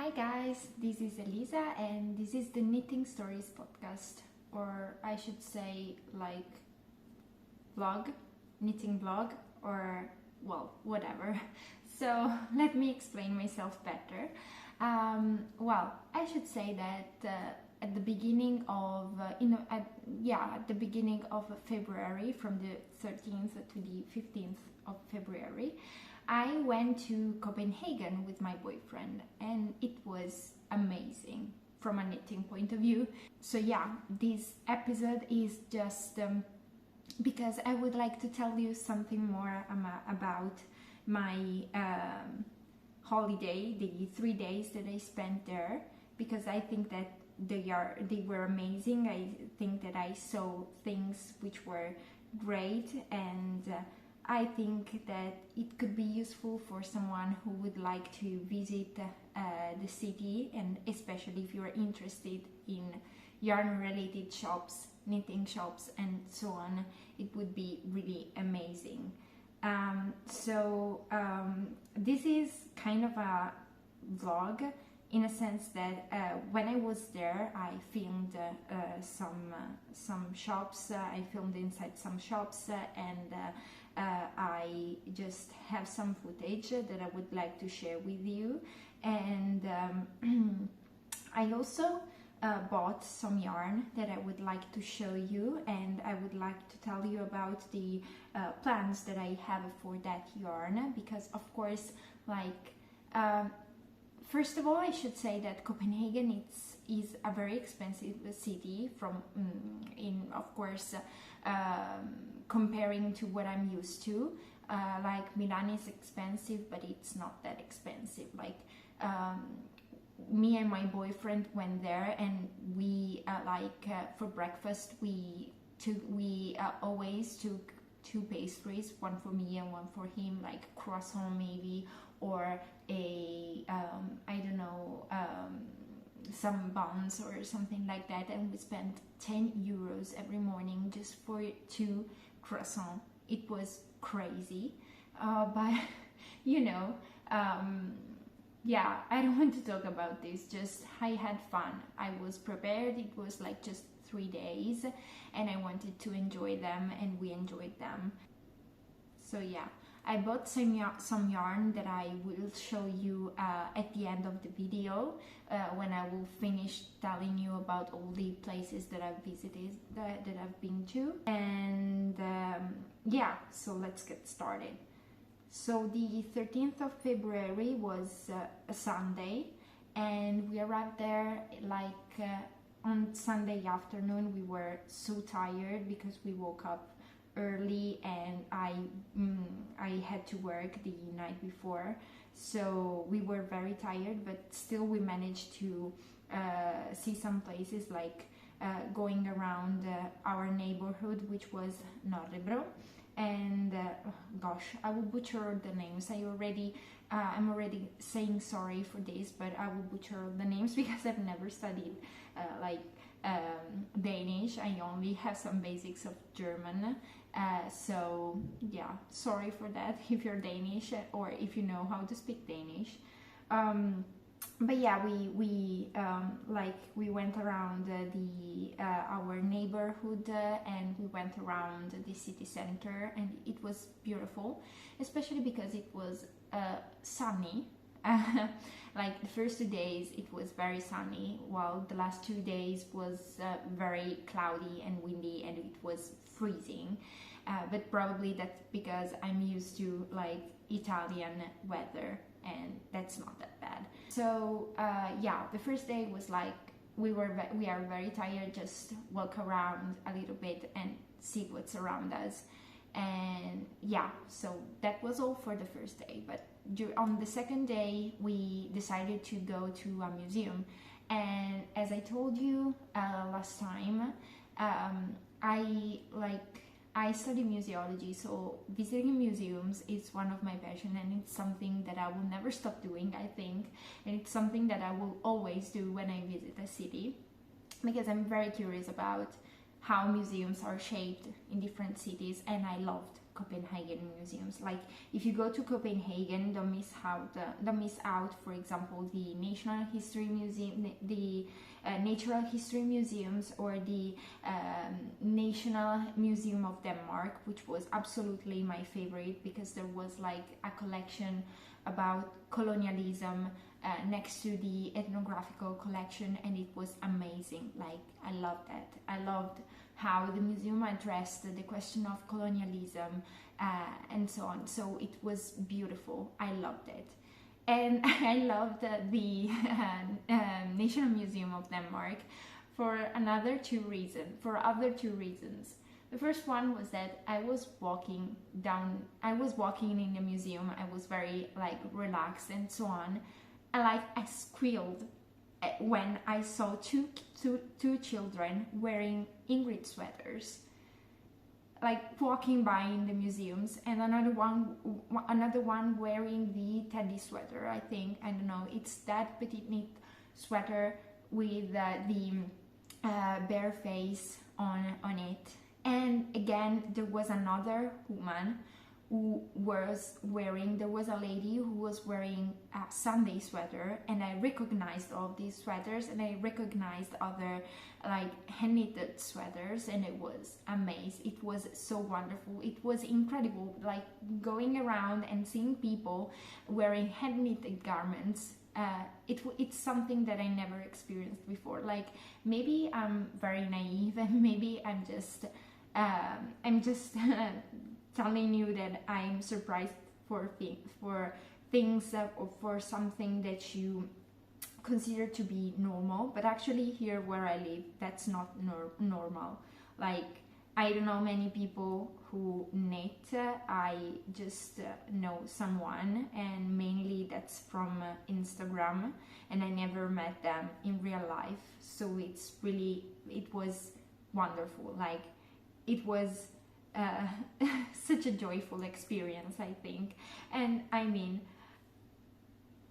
Hi guys, this is Elisa and this is the Knitting Stories podcast, or I should say like vlog, knitting vlog, or well, whatever. So let me explain myself better. I should say that at the beginning of at the beginning of February, from the 13th to the 15th of February, I went to Copenhagen with my boyfriend, and it was amazing from a knitting point of view. So yeah, this episode is just because I would like to tell you something more about my holiday, the 3 days that I spent there, because I think that they were amazing. I think that I saw things which were great, and I think that it could be useful for someone who would like to visit the city, and especially if you're interested in yarn related shops, knitting shops and so on. It would be really amazing. This is kind of a vlog in a sense that when I was there, I filmed some shops. I filmed inside some shops, and I just have some footage that I would like to share with you. And I also bought some yarn that I would like to show you, and I would like to tell you about the plans that I have for that yarn, because of course, first of all, I should say that Copenhagen is a very expensive city comparing to what I'm used to. Like Milan is expensive, but it's not that expensive. Me and my boyfriend went there, and we for breakfast we always took 2 pastries, one for me and one for him, like croissant maybe, or some buns or something like that, and we spent 10 euros every morning just for 2 croissants. It was crazy, but I don't want to talk about this, just I had fun. I was prepared. It was like just 3 days, and I wanted to enjoy them, and we enjoyed them. So yeah, I bought some yarn that I will show you at the end of the video, when I will finish telling you about all the places that I've visited, that I've been to. And so let's get started. So the 13th of February was a Sunday, and we arrived there on Sunday afternoon. We were so tired because we woke up early, and I had to work the night before, so we were very tired, but still we managed to see some places, like going around our neighborhood, which was Norrebro, and gosh, I will butcher the names. I'm already saying sorry for this, but I will butcher the names because I've never studied Danish. I only have some basics of German, so yeah, sorry for that if you're Danish or if you know how to speak Danish. But yeah, we went around our neighborhood, and we went around the city center, and it was beautiful, especially because it was sunny. Like the first 2 days it was very sunny, while the last 2 days was very cloudy and windy, and it was freezing. But probably that's because I'm used to Italian weather, and that's not that bad. So the first day was we are very tired, just walk around a little bit and see what's around us. And yeah, so that was all for the first day. But on the second day we decided to go to a museum, and as I told you last time, I study museology, so visiting museums is one of my passions, and it's something that I will never stop doing, I think, and it's something that I will always do when I visit a city, because I'm very curious about how museums are shaped in different cities, and I loved Copenhagen museums. Like if you go to Copenhagen, don't miss out, for example, the National History Museum, the Natural History Museums, or the National Museum of Denmark, which was absolutely my favorite because there was like a collection about colonialism next to the ethnographical collection, and it was amazing. Like I loved that. I loved how the museum addressed the question of colonialism and so on. So it was beautiful. I loved it. And I loved the National Museum of Denmark for other two reasons. The first one was that I was walking in the museum. I was very like relaxed and so on. And like I squealed when I saw two children wearing Ingrid sweaters, like walking by in the museums, and another one wearing the Teddy sweater. I don't know, it's that petite knit sweater with the bare face on it. And again, there was another woman who was wearing, there was a lady who was wearing a Sunday sweater, and I recognized all these sweaters, and I recognized other like hand knitted sweaters, and it was amazing. It was so wonderful. It was incredible, like going around and seeing people wearing hand knitted garments. It's something that I never experienced before. Like maybe I'm very naive, and maybe I'm just telling you that I'm surprised for things or for something that you consider to be normal, but actually here where I live, that's not normal. Like I don't know many people who knit. I just know someone, and mainly that's from Instagram, and I never met them in real life. So it was wonderful. Like it was such a joyful experience, I think. And I mean,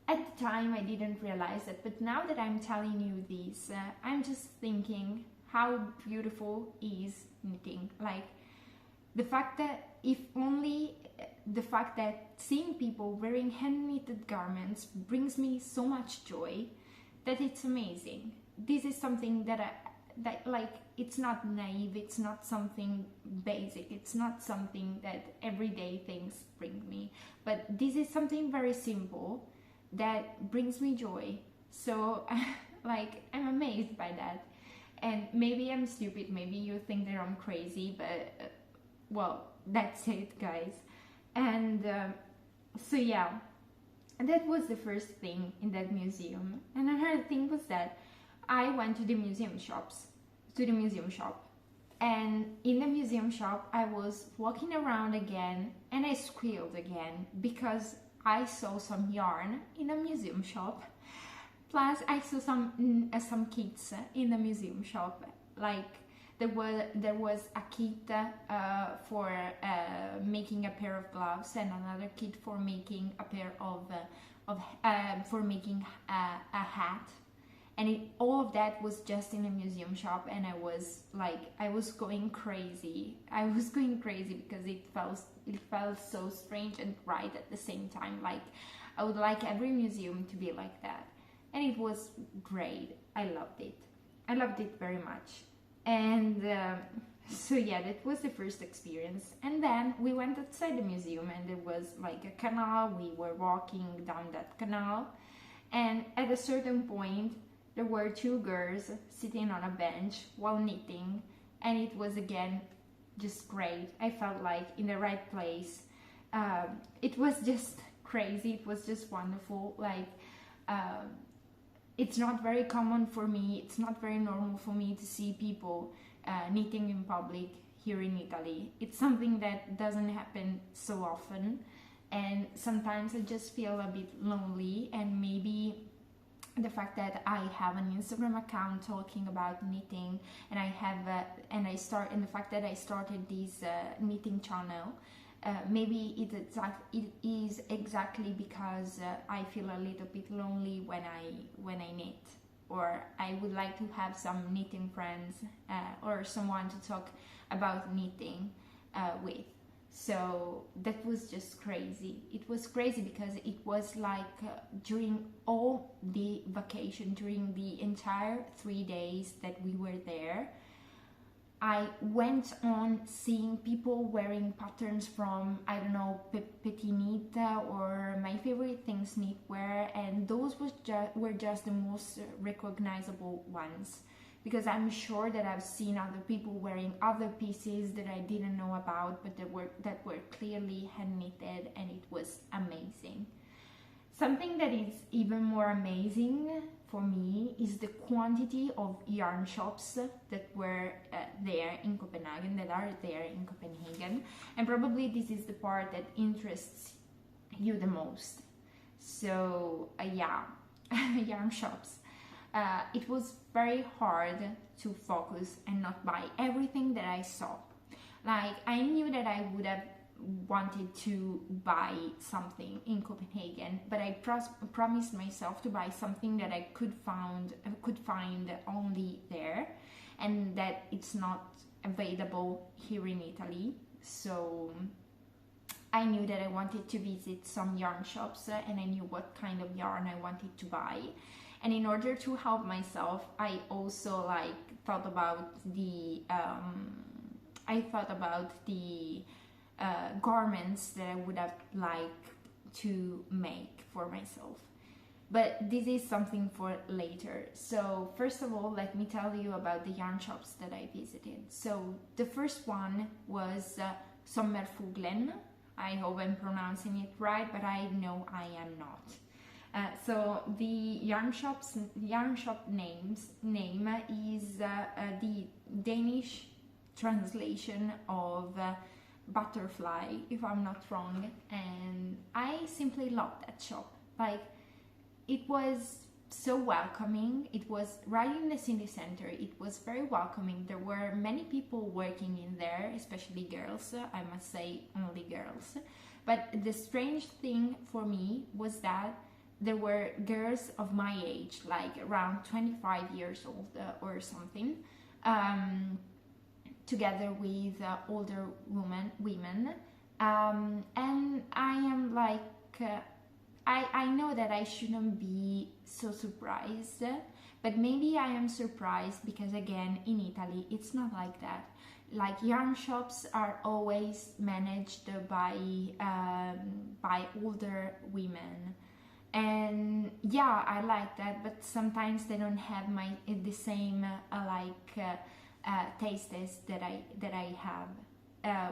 at the time I didn't realize it, but now that I'm telling you this, I'm just thinking how beautiful is knitting. Like the fact that seeing people wearing hand knitted garments brings me so much joy that it's amazing. This is something that like it's not naive, it's not something basic, it's not something that everyday things bring me, but this is something very simple that brings me joy. So like I'm amazed by that. And maybe I'm stupid, maybe you think that I'm crazy, but well, that's it, guys. And so yeah, that was the first thing in that museum. And another thing was that I went to the museum shop, and in the museum shop I was walking around again, and I squealed again because I saw some yarn in the museum shop. Plus I saw some kits in the museum shop. Like there was a kit for making a pair of gloves, and another kit for making a pair of a hat. And all of that was just in a museum shop, and I was going crazy. I was going crazy because it felt so strange and right at the same time. Like I would like every museum to be like that, and it was great. I loved it very much. And so yeah, that was the first experience. And then we went outside the museum, and there was like a canal. We were walking down that canal, and at a certain point there were two girls sitting on a bench while knitting, and it was again just great. I felt like in the right place. It was just crazy. It was just wonderful. Like it's not very common for me. It's not very normal for me to see people knitting in public here in Italy. It's something that doesn't happen so often, and sometimes I just feel a bit lonely. And maybe the fact that I have an Instagram account talking about knitting, and the fact that I started this knitting channel, maybe it is exactly because I feel a little bit lonely when I knit, or I would like to have some knitting friends or someone to talk about knitting with. So that was just crazy. It was crazy because it was like during all the vacation, during the entire 3 days that we were there, I went on seeing people wearing patterns from, I don't know, Petit Knit or my favorite things knitwear, and those were just the most recognizable ones, because I'm sure that I've seen other people wearing other pieces that I didn't know about, but that were clearly hand knitted, and it was amazing. Something that is even more amazing for me is the quantity of yarn shops that were there in Copenhagen, that are there in Copenhagen, and probably this is the part that interests you the most. So yeah, yarn shops. It was very hard to focus and not buy everything that I saw. Like, I knew that I would have wanted to buy something in Copenhagen, but I promised myself to buy something that I could find only there, and that it's not available here in Italy. So I knew that I wanted to visit some yarn shops, and I knew what kind of yarn I wanted to buy. And in order to help myself, I also thought about the garments that I would have liked to make for myself. But this is something for later. So first of all, let me tell you about the yarn shops that I visited. So the first one was Sommerfuglen. I hope I'm pronouncing it right, but I know I am not. So the yarn shop name is the Danish translation of butterfly, if I'm not wrong, and I simply loved that shop. Like, it was so welcoming. It was right in the city center. It was very welcoming. There were many people working in there, especially girls. I must say, only girls. But the strange thing for me was that there were girls of my age, like around 25 years old or something, together with older women, and I am like, I know that I shouldn't be so surprised, but maybe I am surprised because, again, in Italy it's not like that. Like, yarn shops are always managed by older women, and yeah, I like that, but sometimes they don't have the same tastes that I have.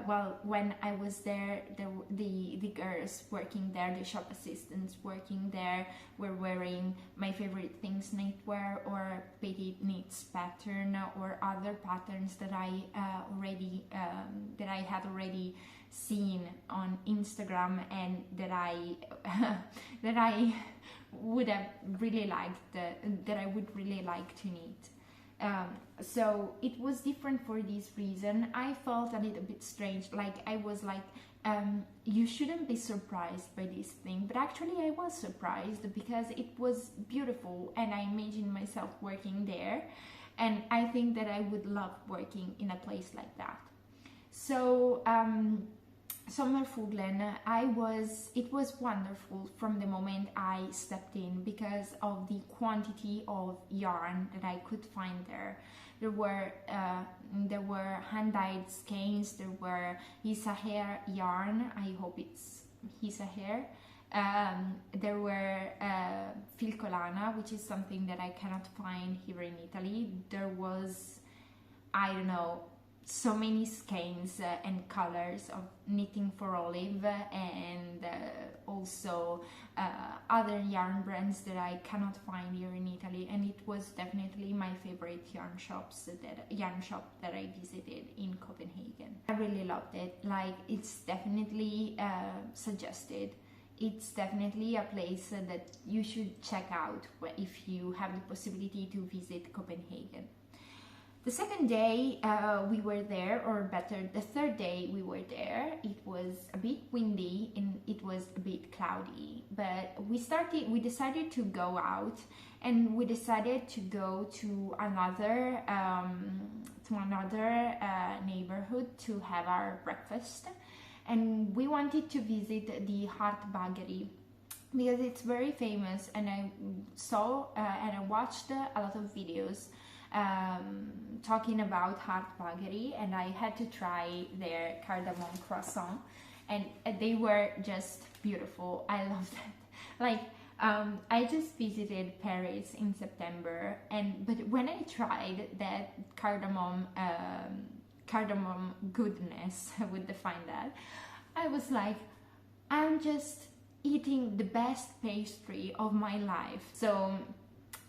Well, when I was there, the girls working there, the shop assistants working there, were wearing my favorite things knitwear or Petit Knits pattern or other patterns that I had already seen on Instagram, and that I would have really liked, that I would really like to knit. So it was different for this reason. I felt a little bit strange, like I was like, you shouldn't be surprised by this thing, but actually I was surprised because it was beautiful, and I imagined myself working there, and I think that I would love working in a place like that. So Sommerfuglen, it was wonderful from the moment I stepped in because of the quantity of yarn that I could find there. There were hand-dyed skeins, there were Isaher yarn, I hope it's Isaher. There were filcolana, which is something that I cannot find here in Italy. There was, I don't know, so many skeins and colors of knitting for olive, and also other yarn brands that I cannot find here in Italy, and it was definitely my favorite yarn shop that I visited in Copenhagen. I really loved it. Like, it's definitely suggested. It's definitely a place that you should check out if you have the possibility to visit Copenhagen. The second day we were there, or better, the third day we were there, it was a bit windy and it was a bit cloudy, but we decided to go out, and we decided to go to another neighborhood to have our breakfast. and we wanted to visit the Hart Bageri because it's very famous, and I saw and I watched a lot of videos talking about Hart Bageri, and I had to try their cardamom croissant, and they were just beautiful. I loved it. Like, I just visited Paris in September, but when I tried that cardamom goodness, I would define that, I was like, I'm just eating the best pastry of my life. So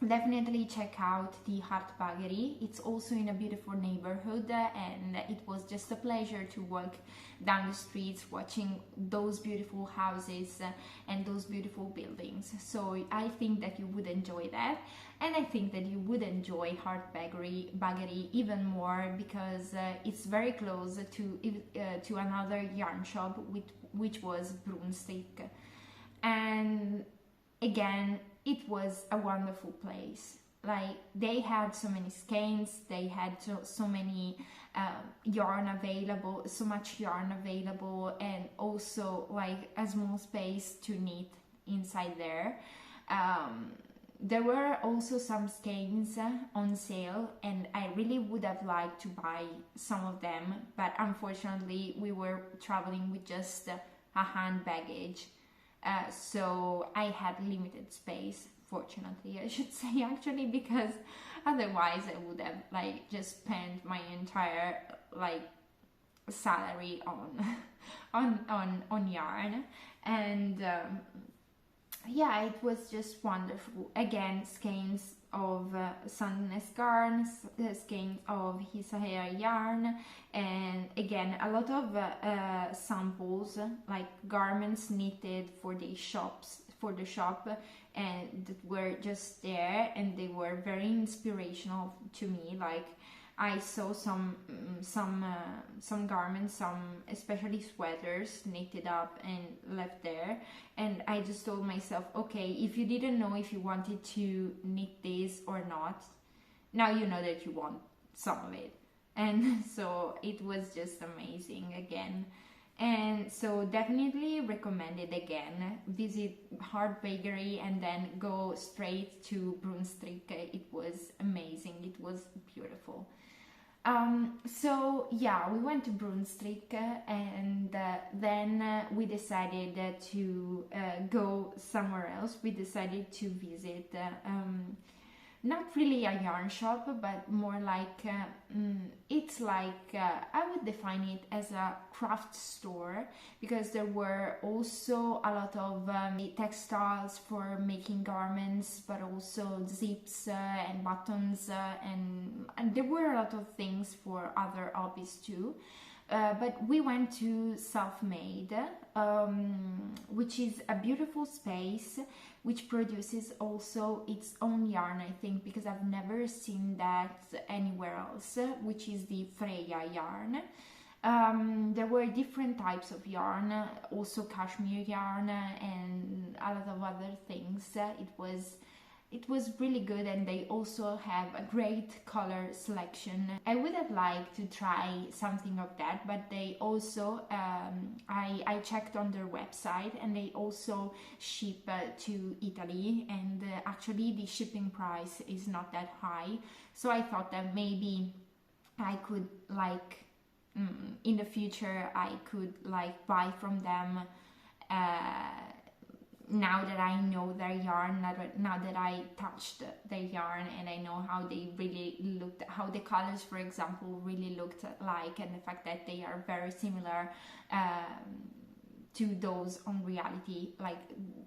definitely check out the Hart Bageri. It's also in a beautiful neighborhood, and it was just a pleasure to walk down the streets watching those beautiful houses and those beautiful buildings. So I think that you would enjoy that, and I think that you would enjoy Hart Bageri even more because it's very close to another yarn shop which was Bruun Strik. And again, it was a wonderful place. Like, they had so many skeins, they had so many yarn available, so much yarn available, and also like a small space to knit inside there. There were also some skeins on sale, and I really would have liked to buy some of them, but unfortunately we were traveling with just a hand baggage. So I had limited space, fortunately, I should say, actually, because otherwise I would have like just spent my entire like salary on yarn. And yeah, it was just wonderful. Again, skeins of Sandnes garn, skeins of Hisaher yarn, and again a lot of samples, like garments knitted for the shop, and that were just there, and they were very inspirational to me. Like, I saw some garments, especially sweaters, knitted up and left there, and I just told myself, okay, if you didn't know if you wanted to knit this or not, now you know that you want some of it. And so it was just amazing again. And so definitely recommend it again. Visit Hart Bageri and then go straight to Bruun Strik. It was amazing. It was beautiful. So yeah, we went to Bruun Strik, and then we decided to go somewhere else. We decided to visit not really a yarn shop, but more like it's like I would define it as a craft store, because there were also a lot of textiles for making garments, but also zips and buttons, and there were a lot of things for other hobbies too. But we went to Selfmade, which is a beautiful space which produces also its own yarn, I think, because I've never seen that anywhere else, which is the Freya yarn. There were different types of yarn, also cashmere yarn and a lot of other things. It was really good, and they also have a great color selection. I would have liked to try something of that, but they also, I checked on their website, and they also ship to Italy, and actually the shipping price is not that high. So I thought that maybe I could like, in the future, I could like buy from them now that I know their yarn, now that I touched their yarn and I know how they really looked, how the colors, for example, really looked like, and the fact that they are very similar to those on reality. Like,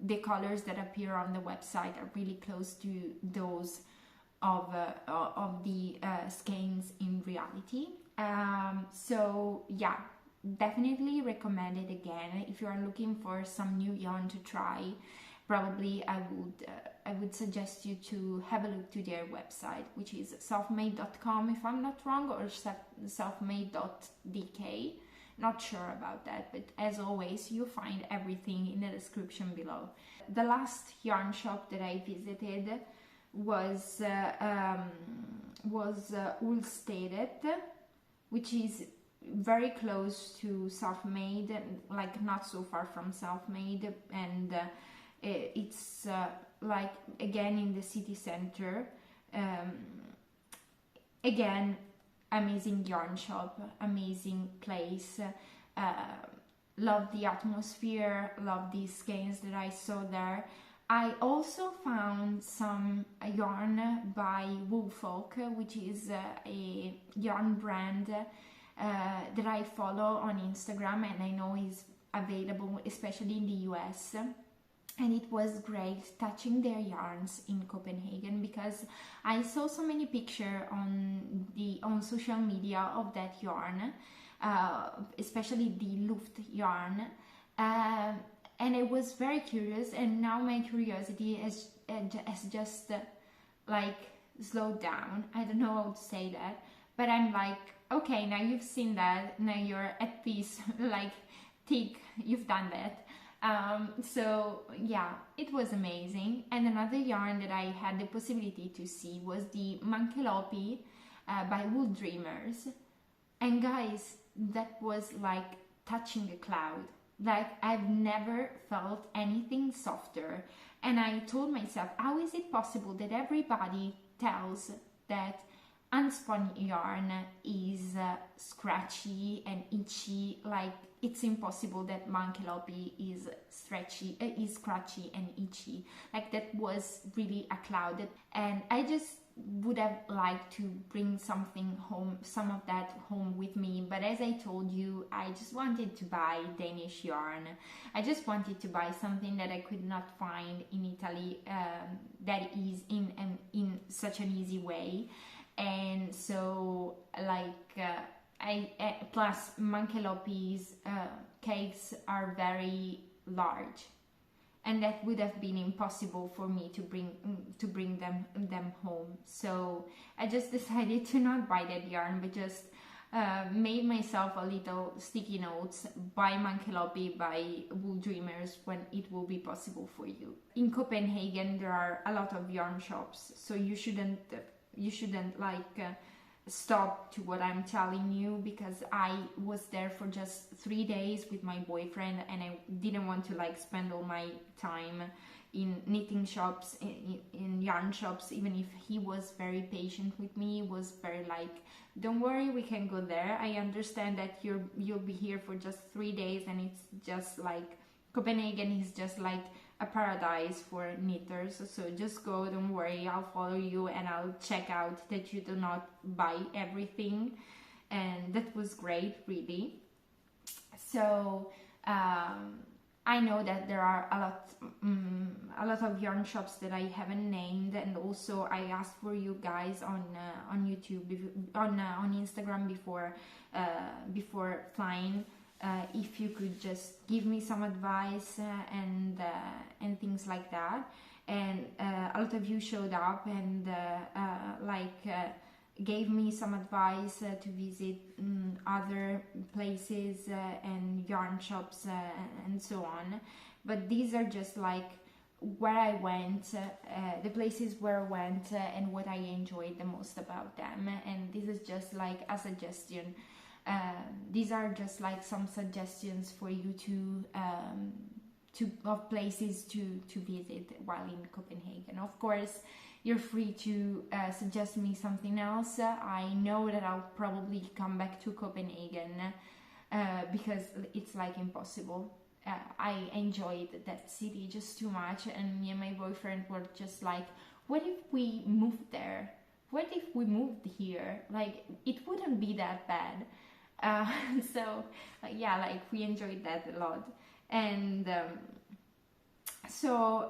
the colors that appear on the website are really close to those of the skeins in reality. So yeah, definitely recommend it again. If you are looking for some new yarn to try, probably I would suggest you to have a look to their website, which is selfmade.com if I'm not wrong, or selfmade.dk. Not sure about that, but as always, you'll find everything in the description below. The last yarn shop that I visited was Uldstedet, which is very close to Selfmade, like not so far from Selfmade, and it's like again in the city center. Again, amazing yarn shop, amazing place. Love the atmosphere, love the skeins that I saw there. I also found some yarn by Woolfolk, which is a yarn brand that I follow on Instagram, and I know is available especially in the US. And it was great touching their yarns in Copenhagen, because I saw so many pictures on social media of that yarn, especially the Luft yarn, and I was very curious, and now my curiosity has just like slowed down. I don't know how to say that, but I'm like, okay, now you've seen that, now you're at peace, like, tick, you've done that. So yeah, it was amazing. And another yarn that I had the possibility to see was the Mankelopi by Wool Dreamers. And guys, that was like touching a cloud. Like, I've never felt anything softer. And I told myself, how is it possible that everybody tells that unspun yarn is scratchy and itchy? Like, it's impossible that Mankelopi is scratchy and itchy. Like, that was really a cloud. And I just would have liked to bring something home, some of that home with me, but as I told you, I just wanted to buy Danish yarn. I just wanted to buy something that I could not find in Italy, that is in such an easy way. And so, like, plus Mankelopi's cakes are very large, and that would have been impossible for me to bring them home. So I just decided to not buy that yarn, but just made myself a little sticky notes: buy Mankelopi by Wool Dreamers when it will be possible for you. In Copenhagen there are a lot of yarn shops, so you shouldn't like stop to what I'm telling you, because I was there for just 3 days with my boyfriend, and I didn't want to like spend all my time in knitting shops, in yarn shops, even if he was very patient with me, was very like, don't worry, we can go there. I understand that you'll be here for just 3 days, and it's just like, Copenhagen is just like a paradise for knitters, so just go, don't worry, I'll follow you and I'll check out that you do not buy everything. And that was great, really. So I know that there are a lot of yarn shops that I haven't named, and also I asked for you guys on YouTube, on Instagram before flying, if you could just give me some advice and things like that. And a lot of you showed up and gave me some advice to visit other places and yarn shops and so on. But these are just like where I went, the places where I went, and what I enjoyed the most about them. And this is just like a suggestion. These are just like some suggestions for you of places to visit while in Copenhagen. Of course, you're free to suggest me something else. I know that I'll probably come back to Copenhagen because it's like impossible. I enjoyed that city just too much, and me and my boyfriend were just like, what if we moved there? What if we moved here? Like, it wouldn't be that bad. So yeah, like, we enjoyed that a lot. And so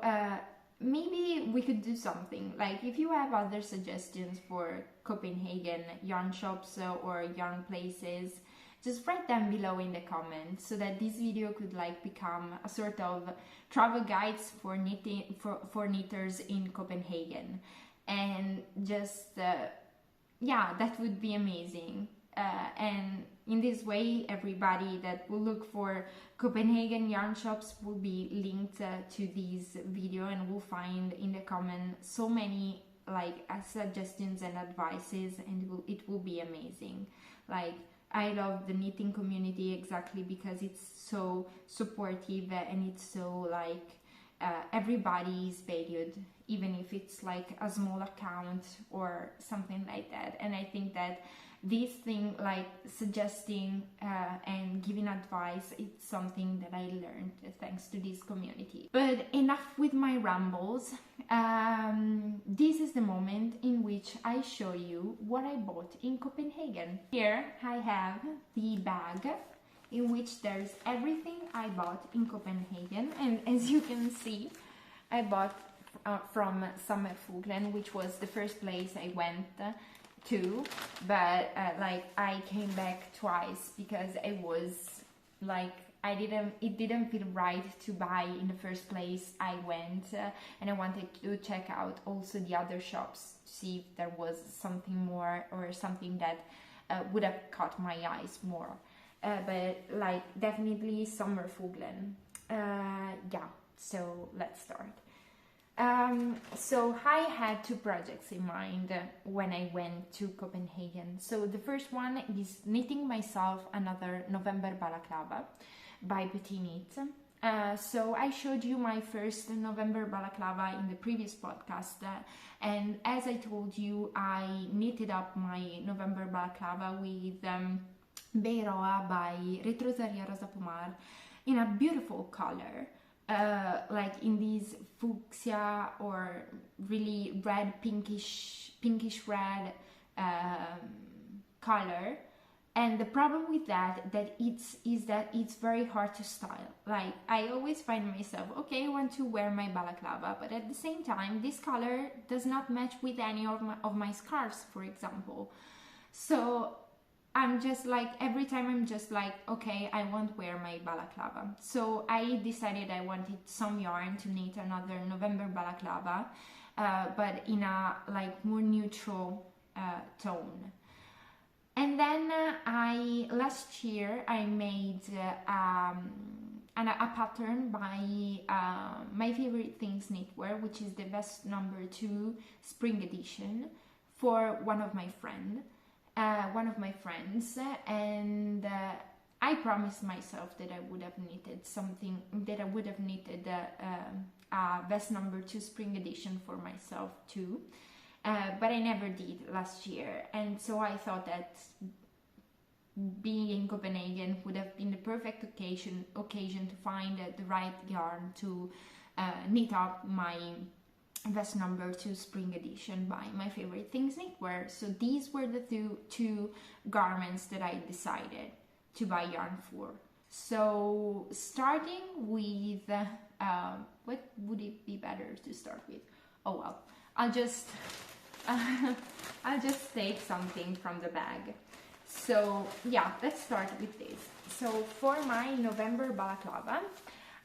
maybe we could do something, like, if you have other suggestions for Copenhagen yarn shops or yarn places, just write them below in the comments, so that this video could like become a sort of travel guides for knitters in Copenhagen. And just yeah, that would be amazing. And in this way, everybody that will look for Copenhagen yarn shops will be linked to this video, and will find in the comment so many like suggestions and advices, and it will be amazing. Like, I love the knitting community exactly because it's so supportive and it's so like everybody is valued, even if it's like a small account or something like that. And I think that this thing, like suggesting and giving advice, it's something that I learned thanks to this community. But enough with my rambles. This is the moment in which I show you what I bought in Copenhagen. Here I have the bag in which there's everything I bought in Copenhagen, and as you can see, I bought from Sommerfuglen, which was the first place I went to, but like I came back twice because it was like it didn't feel right to buy in the first place I went, and I wanted to check out also the other shops to see if there was something more or something that would have caught my eyes more. But like definitely Sommerfuglen. Yeah, so let's start. So I had two projects in mind when I went to Copenhagen. So the first one is knitting myself another November Balaclava by Petit Knit. So I showed you my first November Balaclava in the previous podcast, and as I told you, I knitted up my November Balaclava with Beiroa by Retrosaria Rosa Pomar in a beautiful color. Like in these fuchsia or really red, pinkish red color. And the problem with that is that it's very hard to style. Like I always find myself, okay, I want to wear my balaclava, but at the same time, this color does not match with any of my scarves, for example. So I'm just like, every time I'm just like, okay, I won't wear my balaclava. So I decided I wanted some yarn to knit another November balaclava, but in a like more neutral tone. And then last year I made a pattern by My Favorite Things Knitwear, which is the best number 2 spring edition, for one of my friends, and I promised myself that I would have knitted something, that I would have knitted a vest number 2 spring edition for myself too, but I never did last year. And so I thought that being in Copenhagen would have been the perfect occasion to find the right yarn to knit up my vest number 2 spring edition by My Favorite Things Knitwear. So these were the two garments that I decided to buy yarn for. So starting with what would it be better to start with? Oh well, I'll just take something from the bag. So yeah, let's start with this. So for my November balaclava,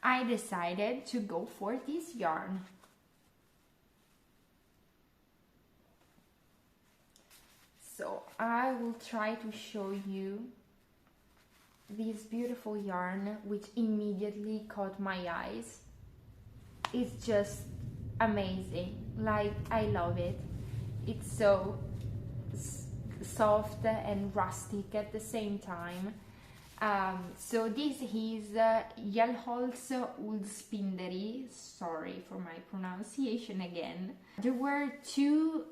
I decided to go for this yarn. So I will try to show you this beautiful yarn, which immediately caught my eyes. It's just amazing. Like, I love it. It's so soft and rustic at the same time. So this is Hjelholtz Uldspinderi. Sorry for my pronunciation again. There were two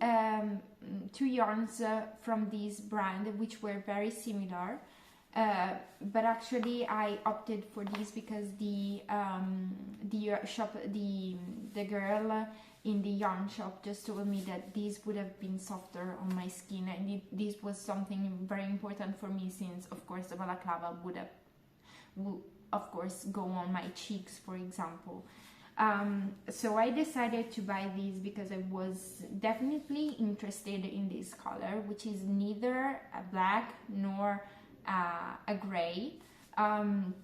yarns from this brand which were very similar, but actually I opted for this because the girl in the yarn shop just told me that these would have been softer on my skin, and this was something very important for me, since of course the balaclava would of course go on my cheeks, for example. So I decided to buy these because I was definitely interested in this color, which is neither a black nor a gray, and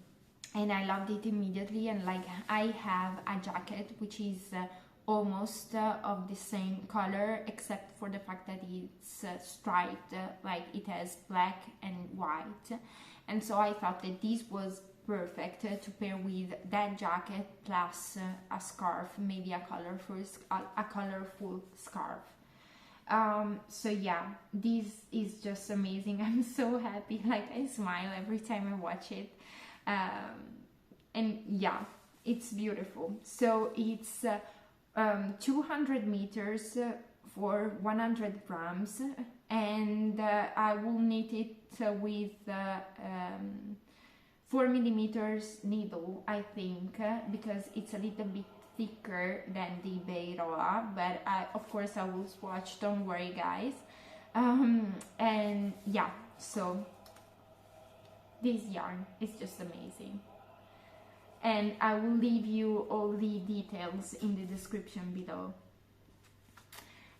I loved it immediately. And like, I have a jacket which is almost of the same color, except for the fact that it's striped, like it has black and white, and so I thought that this was perfect to pair with that jacket plus a scarf, maybe a colorful scarf. So yeah, this is just amazing. I'm so happy, like I smile every time I watch it. And yeah, it's beautiful. So it's 200 meters for 100 grams, and I will knit it with 4 millimeters needle, I think, because it's a little bit thicker than the Beiroa, but of course I will swatch, don't worry guys. And yeah, so this yarn is just amazing, and I will leave you all the details in the description below.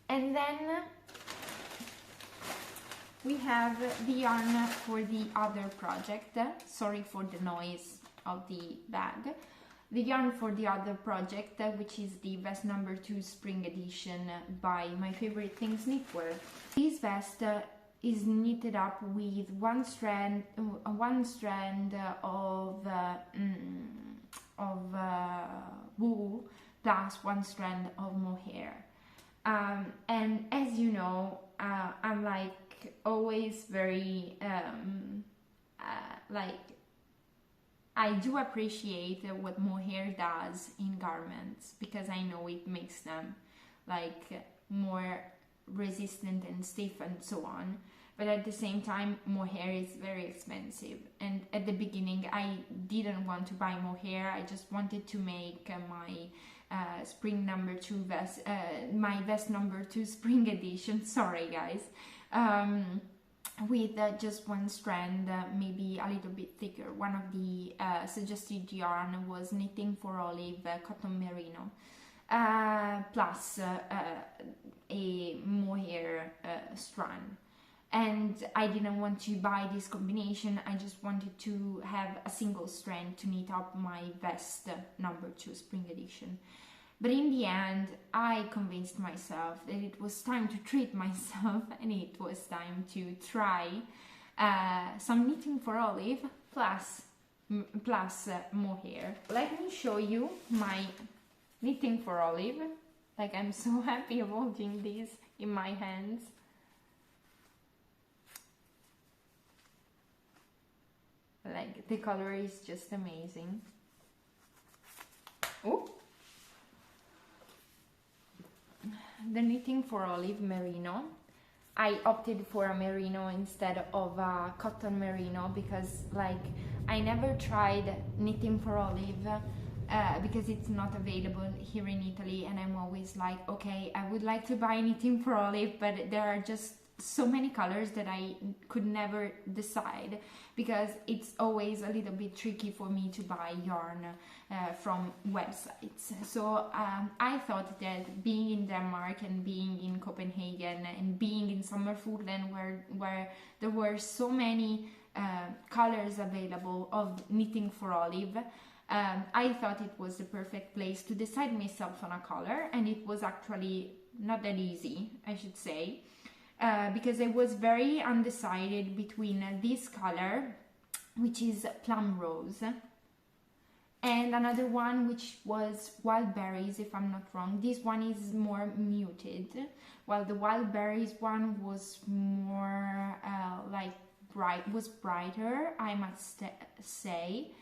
And then we have the yarn for the other project. Sorry for the noise of the bag. The yarn for the other project, which is the vest number 2 spring edition by My Favorite Things Knitwear. This vest is knitted up with one strand of wool plus one strand of mohair. And as you know, I'm like always very like, I do appreciate what mohair does in garments, because I know it makes them like more resistant and stiff and so on. But at the same time, mohair is very expensive, and at the beginning I didn't want to buy mohair. I just wanted to make my spring number 2 vest, my vest number 2 spring edition, sorry guys, with just one strand, maybe a little bit thicker. One of the suggested yarn was Knitting for Olive cotton merino, plus a mohair strand. And I didn't want to buy this combination, I just wanted to have a single strand to knit up my vest number 2 spring edition. But in the end, I convinced myself that it was time to treat myself, and it was time to try some Knitting for Olive plus mohair. Let me show you my Knitting for Olive. Like, I'm so happy of holding this in my hands. Like, the color is just amazing. Oh, the Knitting for Olive merino. I opted for a merino instead of a cotton merino because, like, I never tried Knitting for Olive because it's not available here in Italy, and I'm always like, okay, I would like to buy Knitting for Olive, but there are just so many colors that I could never decide, because it's always a little bit tricky for me to buy yarn from websites. So I thought that being in Denmark and being in Copenhagen and being in Sommerfuglen, where there were so many colors available of Knitting for Olive, I thought it was the perfect place to decide myself on a color, and it was actually not that easy, I should say. Because I was very undecided between this color, which is plum rose, and another one which was wild berries, if I'm not wrong. This one is more muted, while the wild berries one was more brighter, I must say,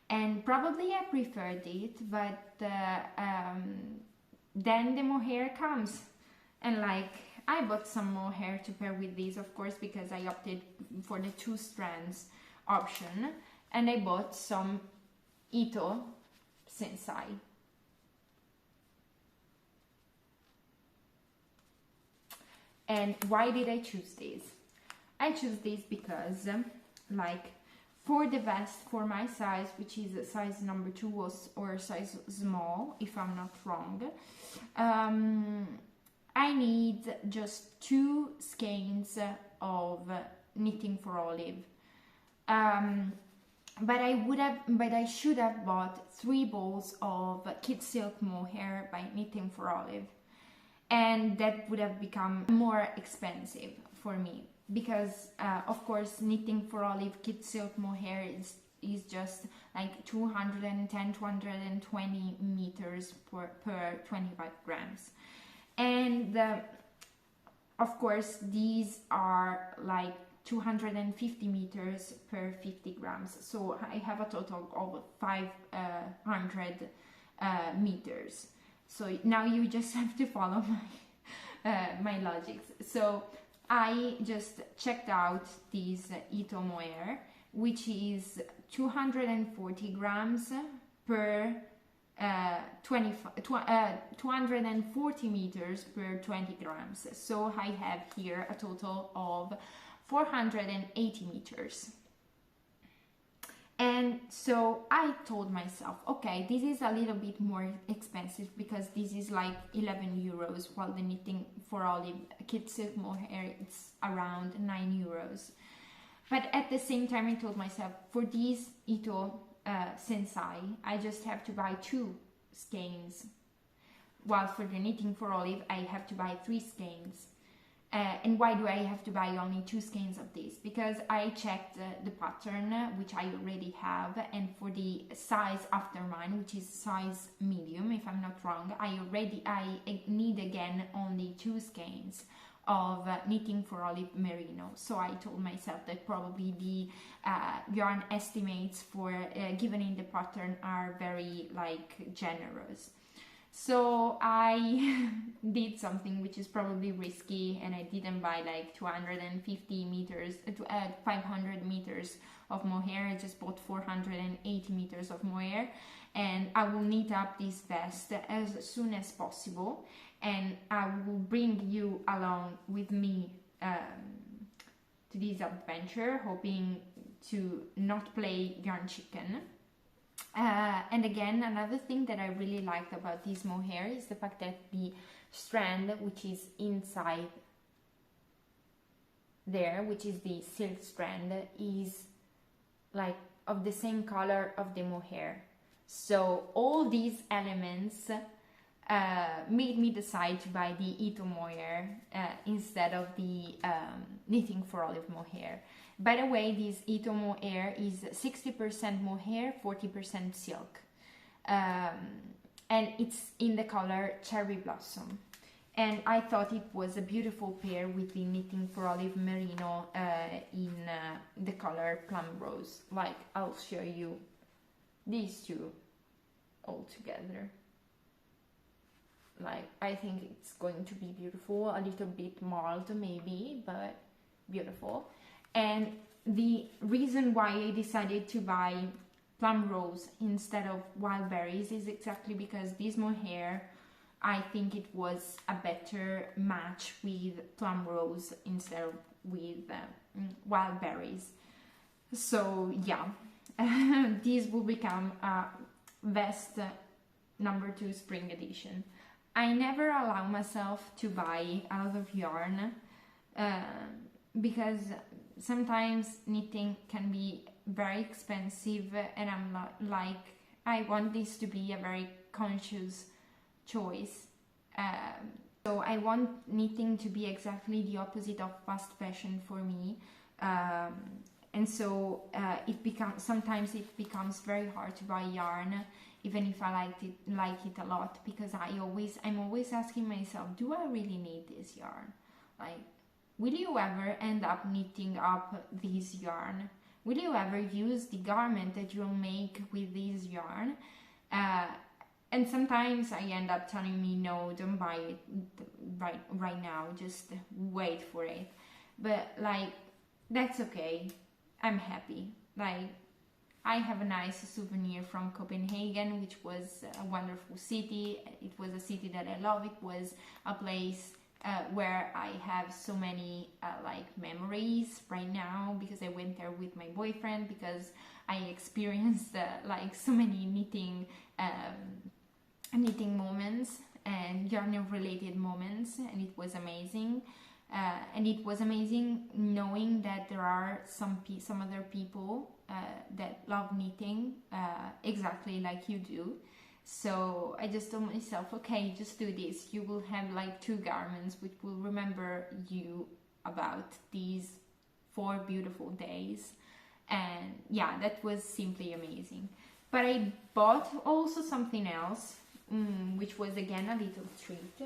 and probably I preferred it. But then the mohair comes, and like, I bought some mohair to pair with these, of course, because I opted for the 2 strands option, and I bought some Ito Sensai. And why did I choose this? I choose this because, like, for the vest, for my size, which is a size number 2 or size small, if I'm not wrong, I need just 2 skeins of Knitting for Olive, but I should have bought 3 balls of kid silk mohair by Knitting for Olive, and that would have become more expensive for me, because of course Knitting for Olive kid silk mohair is just like 210-220 meters per 25 grams. And of course, these are like 250 meters per 50 grams. So I have a total of 500 meters. So now you just have to follow my logics. So I just checked out this Ito mohair, which is 240 grams per 240 meters per 20 grams. So I have here a total of 480 meters. And so I told myself, okay, this is a little bit more expensive because this is like 11 euros, while the knitting for Olive kids silk mohair, it's around 9 euros. But at the same time, I told myself, for these Ito Sensai, I just have to buy 2 skeins, while for the knitting for Olive, I have to buy 3 skeins. And why do I have to buy only 2 skeins of this? Because I checked the pattern, which I already have, and for the size after mine, which is size medium, if I'm not wrong, I need again only 2 skeins of knitting for Olive merino. So I told myself that probably the yarn estimates for given in the pattern are very like generous. So I did something which is probably risky, and I didn't buy like 250 meters, 500 meters of mohair. I just bought 480 meters of mohair, and I will knit up this vest as soon as possible, and I will bring you along with me to this adventure, hoping to not play yarn chicken. And again, another thing that I really liked about this mohair is the fact that the strand, which is inside there, which is the silk strand, is like of the same color of the mohair. So all these elements made me decide to buy the Ito mohair instead of the knitting for Olive mohair. By the way, this Ito mohair is 60% mohair, 40% silk, and it's in the color Cherry Blossom. And I thought it was a beautiful pair with the knitting for Olive merino in the color Plum Rose. Like, I'll show you these two all together. Like, I think it's going to be beautiful, a little bit mild maybe, but beautiful. And the reason why I decided to buy Plum Rose instead of Wild Berries is exactly because this mohair, I think it was a better match with Plum Rose instead of with Wild Berries. So yeah, this will become a vest number 2 spring edition. I never allow myself to buy a lot of yarn because sometimes knitting can be very expensive, and I'm not like, I want this to be a very conscious choice. So I want knitting to be exactly the opposite of fast fashion for me. And so sometimes it becomes very hard to buy yarn, even if I like it a lot, because I'm always asking myself, do I really need this yarn? Like, will you ever end up knitting up this yarn? Will you ever use the garment that you'll make with this yarn? And sometimes I end up telling me, no, don't buy it right now, just wait for it. But like, that's okay. I'm happy. Like, I have a nice souvenir from Copenhagen, which was a wonderful city. It was a city that I love. It was a place where I have so many like memories right now, because I went there with my boyfriend, because I experienced like so many knitting moments and yarn related moments, and it was amazing. And it was amazing knowing that there are some other people that love knitting exactly like you do. So I just told myself, okay, just do this. You will have like 2 garments which will remember you about these 4 beautiful days. And yeah, that was simply amazing. But I bought also something else, which was again a little treat.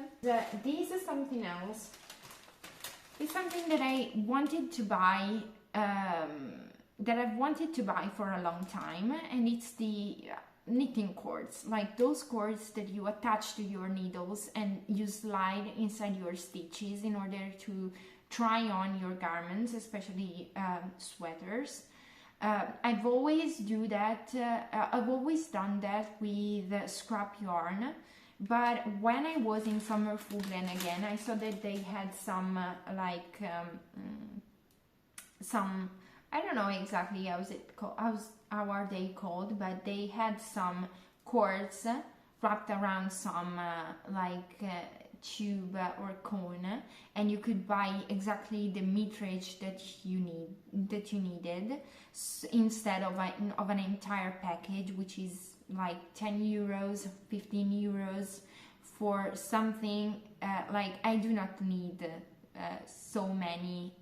This is something else It's something that I wanted to buy, that I've wanted to buy for a long time, and it's the knitting cords, like those cords that you attach to your needles and you slide inside your stitches in order to try on your garments, especially sweaters. I've always done that with scrap yarn, but when I was in Sommerfuglen again, I saw that they had some some, I don't know exactly how are they called, but they had some cords wrapped around some tube or cone, and you could buy exactly the meterage that you needed instead of an entire package, which is like 10 euros, 15 euros for something like I do not need so many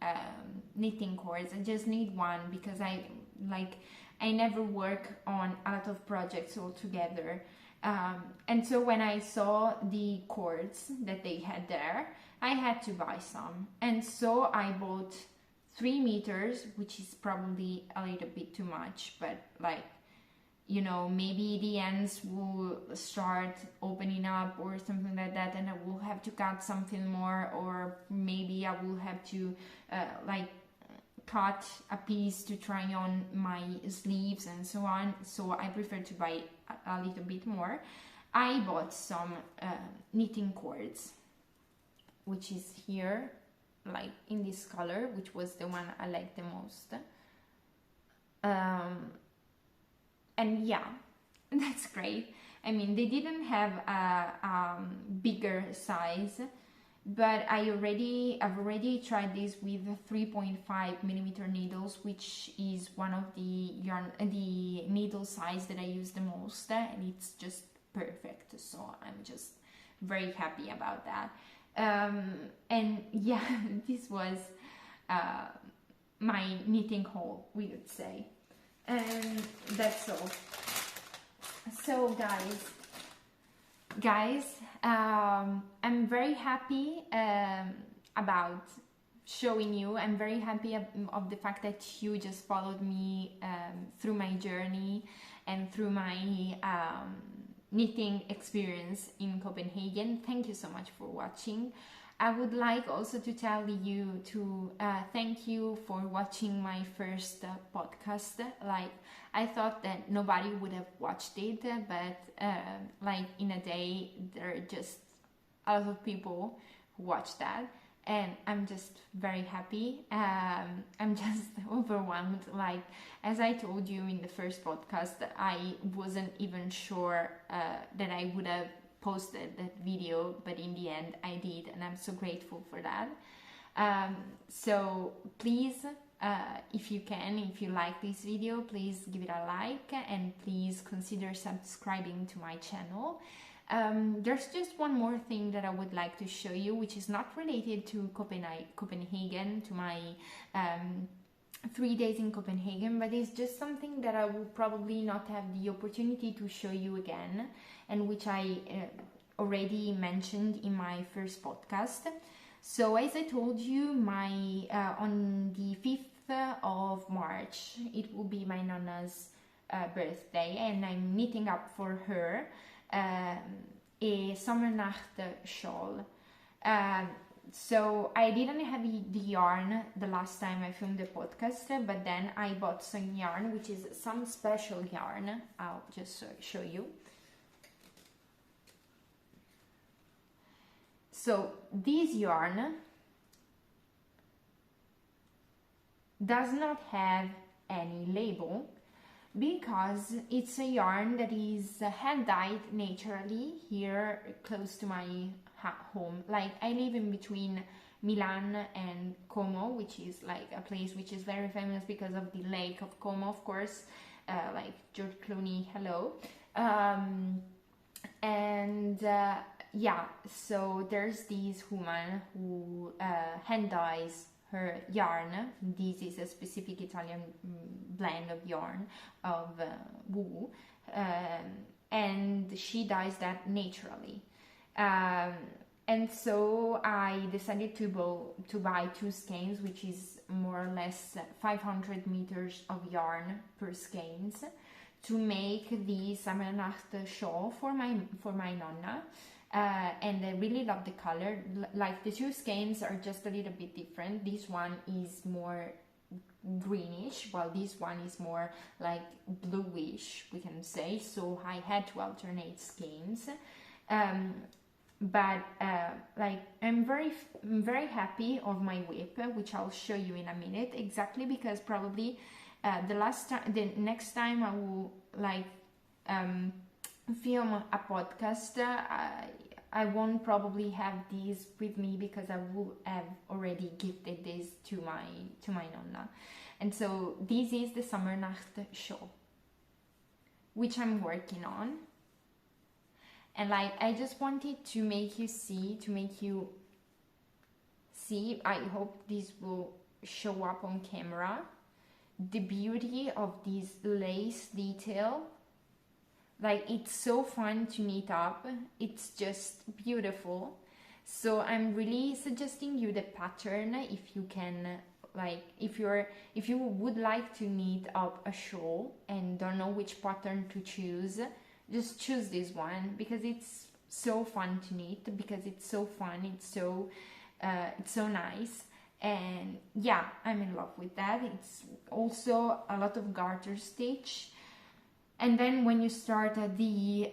knitting cords. I just need one because I never work on a lot of projects all together. And so when I saw the cords that they had there, I had to buy some. And so I bought 3 meters, which is probably a little bit too much, but maybe the ends will start opening up or something like that, and I will have to cut something more, or maybe I will have to cut a piece to try on my sleeves and so on. So I prefer to buy a little bit more. I bought some knitting cords, which is here, like in this color, which was the one I liked the most. And yeah, that's great. I mean, they didn't have a bigger size, but I've already tried this with 3.5 millimeter needles, which is one of the needle size that I use the most, and it's just perfect. So I'm just very happy about that. And yeah, this was my knitting haul, we would say. And that's all. So guys, I'm very happy about showing you. I'm very happy of the fact that you just followed me through my journey and through my knitting experience in Copenhagen. Thank you so much for watching. I would like also to tell you to thank you for watching my first podcast. Like, I thought that nobody would have watched it, but like in a day there are just a lot of people who watch that, and I'm just very happy. I'm just overwhelmed. Like, as I told you in the first podcast, I wasn't even sure that I would have posted that video, but in the end I did, and I'm so grateful for that. So please, if you like this video, please give it a like, and please consider subscribing to my channel. There's just one more thing that I would like to show you, which is not related to Copenhagen, to my 3 days in Copenhagen, but it's just something that I will probably not have the opportunity to show you again, and which I already mentioned in my first podcast. So as I told you, on the 5th of March, it will be my Nana's birthday, and I'm knitting up for her a Sommernacht shawl. So I didn't have the yarn the last time I filmed the podcast, but then I bought some yarn, which is some special yarn. I'll just show you. So this yarn does not have any label, because it's a yarn that is hand dyed naturally here close to my home. Like, I live in between Milan and Como, which is like a place which is very famous because of the lake of Como, of course, like George Clooney, hello. Yeah, so there's this woman who hand dyes her yarn. This is a specific Italian blend of yarn, of wool, and she dyes that naturally. And so I decided to buy 2 skeins, which is more or less 500 meters of yarn per skeins, to make the Sommernacht shawl for my nonna. And I really love the color. Like, the 2 skeins are just a little bit different. This one is more greenish, while this one is more like bluish, we can say. So I had to alternate skeins. But like, I'm very happy of my whip, which I'll show you in a minute, exactly because probably the next time I will like film a podcast, I won't probably have these with me because I will have already gifted this to my nonna. And so this is the Sommernacht shawl, which I'm working on. And like, I just wanted to make you see, I hope this will show up on camera, the beauty of this lace detail. Like, it's so fun to knit up, it's just beautiful. So I'm really suggesting you the pattern if you can, like, if you would like to knit up a shawl and don't know which pattern to choose, just choose this one, because it's so fun to knit, because it's so fun, it's so nice. And yeah, I'm in love with that. It's also a lot of garter stitch, and then when you start the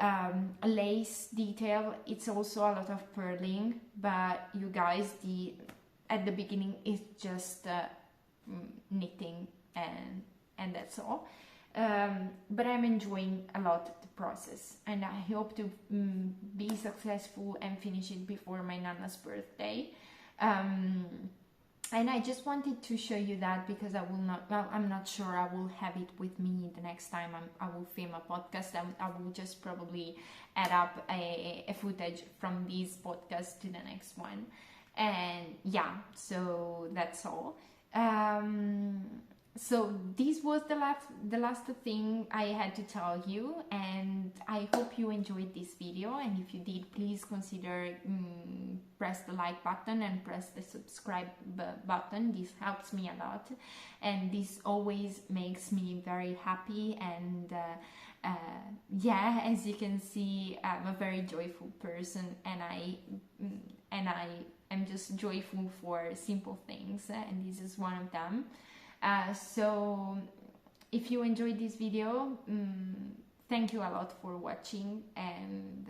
lace detail, it's also a lot of purling. But you guys, at the beginning it's just knitting and that's all. But I'm enjoying a lot the process, and I hope to be successful and finish it before my nana's birthday. And I just wanted to show you that because I'm not sure I will have it with me the next time I will film a podcast. I will just probably add up a footage from this podcast to the next one. And yeah, so that's all. So this was the last thing I had to tell you, and I hope you enjoyed this video. And if you did, please consider press the like button and press the subscribe button. This helps me a lot, and this always makes me very happy. And yeah, as you can see, I'm a very joyful person, and I am just joyful for simple things, and this is one of them. So if you enjoyed this video, thank you a lot for watching, and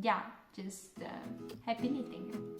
yeah, just happy knitting.